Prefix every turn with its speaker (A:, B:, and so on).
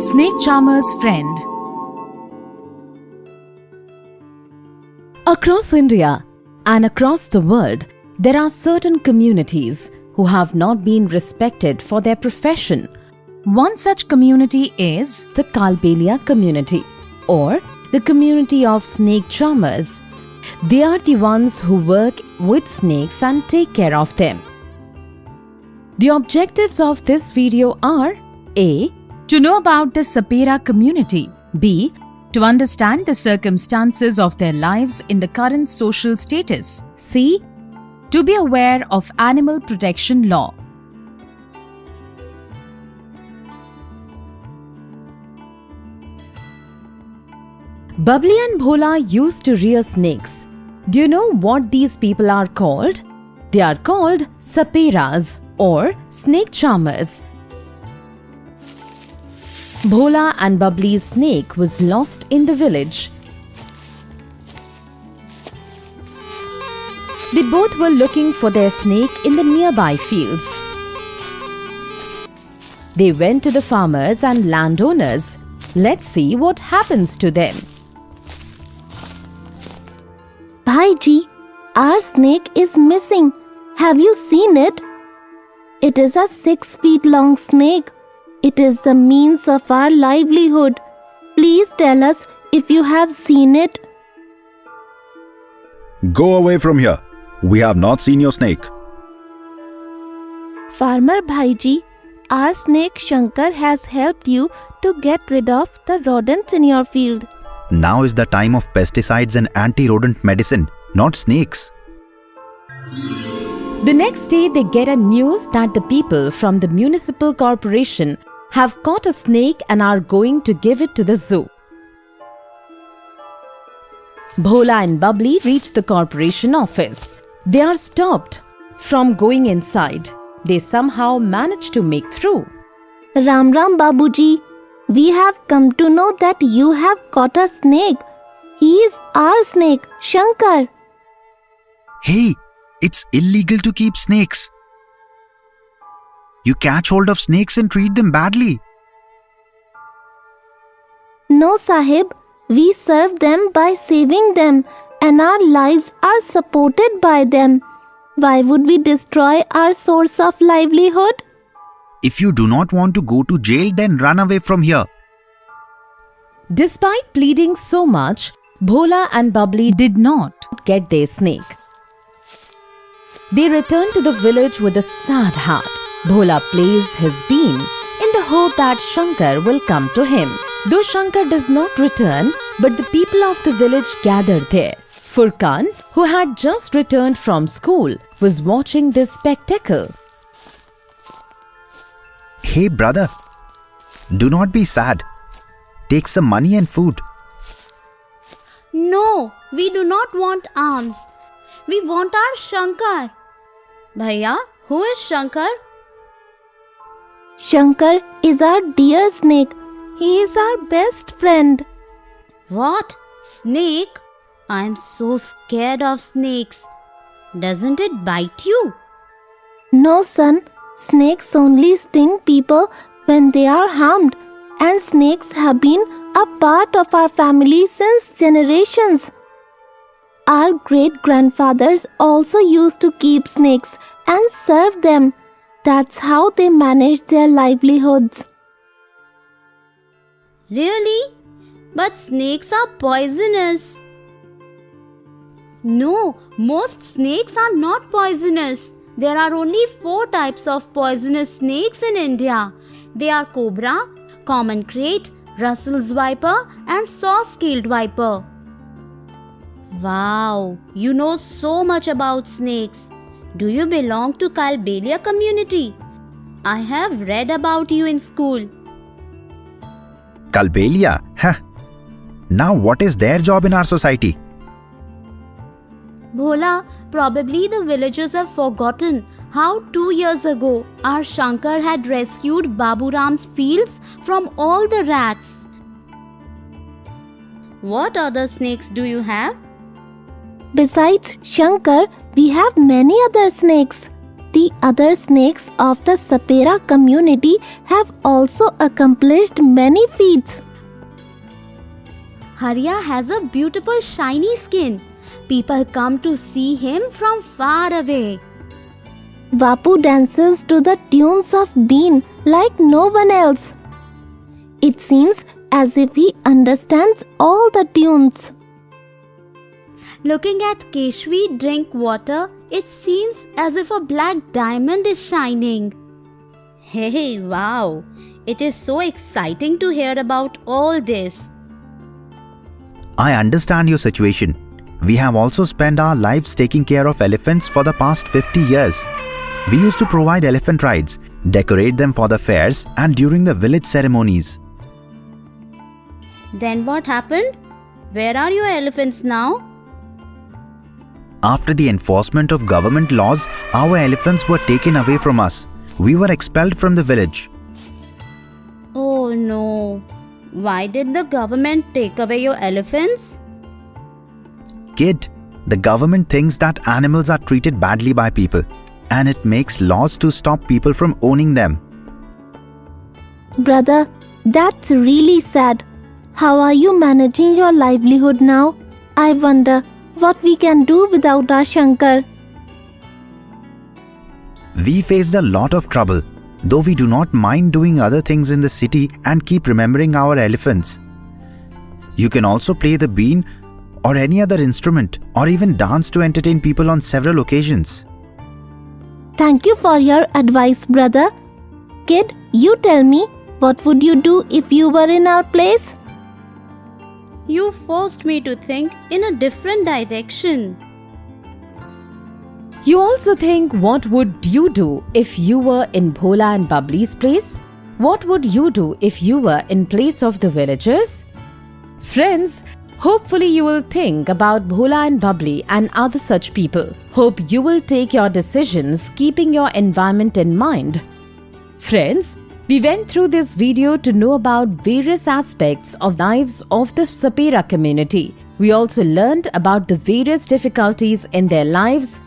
A: Snake Charmer's Friend. Across India and across the world, there are certain communities who have not been respected for their profession. One such community is the Kalbelia community, or the community of snake charmers. They are the ones who work with snakes and take care of them. The objectives of this video are A. To know about the Sapera community. B. To understand the circumstances of their lives in the current social status. C. To be aware of animal protection law. Bubbly and Bhola used to rear snakes. Do you know what these people are called? They are called Saperas or snake charmers. Bhola and Bubbly's snake was lost in the village. They both were looking for their snake in the nearby fields. They went to the farmers and landowners. Let's see what happens to them.
B: Bhaiji, our snake is missing. Have you seen it? It is a 6 feet long snake. It is the means of our livelihood. Please tell us if you have seen it.
C: Go away from here. We have not seen your snake.
B: Farmer Bhaiji, our snake Shankar has helped you to get rid of the rodents in your field.
C: Now is the time of pesticides and anti-rodent medicine, not snakes.
A: The next day, they get a news that the people from the municipal corporation have caught a snake and are going to give it to the zoo. Bhola and Bubbly reach the corporation office. They are stopped from going inside. They somehow manage to make through.
B: Ram Ram Babuji, we have come to know that you have caught a snake. He is our snake, Shankar.
D: Hey, it's illegal to keep snakes. You catch hold of snakes and treat them badly.
B: No, Sahib, we serve them by saving them, and our lives are supported by them. Why would we destroy our source of livelihood?
D: If you do not want to go to jail, then run away from here.
A: Despite pleading so much, Bhola and Bubbly did not get their snake. They returned to the village with a sad heart. Bhola plays his bean in the hope that Shankar will come to him. Though Shankar does not return, but the people of the village gathered there. Furkan, who had just returned from school, was watching this spectacle.
D: Hey brother, do not be sad. Take some money and food.
E: No, we do not want alms. We want our Shankar. Bhaiya, who is Shankar?
B: Shankar is our dear snake. He is our best friend.
E: What? Snake? I am so scared of snakes. Doesn't it bite you?
B: No, son. Snakes only sting people when they are harmed. And snakes have been a part of our family since generations. Our great-grandfathers also used to keep snakes and serve them. That's how they managed their livelihoods.
E: Really? But snakes are poisonous. No, most snakes are not poisonous. There are only 4 types of poisonous snakes in India. They are cobra, common krait, Russell's viper and saw-scaled viper. Wow, you know so much about snakes. Do you belong to Kalbelia community? I have read about you in school.
D: Kalbelia? Huh. Now what is their job in our society?
E: Bhola, probably the villagers have forgotten how 2 years ago our Shankar had rescued Babu Ram's fields from all the rats. What other snakes do you have?
B: Besides Shankar, we have many other snakes. The other snakes of the Sapera community have also accomplished many feats.
E: Harya has a beautiful shiny skin. People come to see him from far away.
B: Vapu dances to the tunes of Bean like no one else. It seems as if he understands all the tunes.
E: Looking at Keshwi drink water, it seems as if a black diamond is shining. Hey, wow! It is so exciting to hear about all this.
C: I understand your situation. We have also spent our lives taking care of elephants for the past 50 years. We used to provide elephant rides, decorate them for the fairs and during the village ceremonies.
E: Then what happened? Where are your elephants now?
C: After the enforcement of government laws, our elephants were taken away from us. We were expelled from the village.
E: Oh no. Why did the government take away your elephants?
C: Kid, the government thinks that animals are treated badly by people, and it makes laws to stop people from owning them.
B: Brother, that's really sad. How are you managing your livelihood now? I wonder what we can do without our Shankar.
C: We faced a lot of trouble, though we do not mind doing other things in the city and keep remembering our elephants. You can also play the bean or any other instrument or even dance to entertain people on several occasions.
B: Thank you for your advice, brother. Kid, you tell me, what would you do if you were in our place?
E: You forced me to think in a different direction.
A: You also think, what would you do if you were in Bhola and Bubbly's place? What would you do if you were in place of the villagers? Friends, hopefully you will think about Bhola and Bubbly and other such people. Hope you will take your decisions keeping your environment in mind. Friends, we went through this video to know about various aspects of lives of the Sapera community. We also learned about the various difficulties in their lives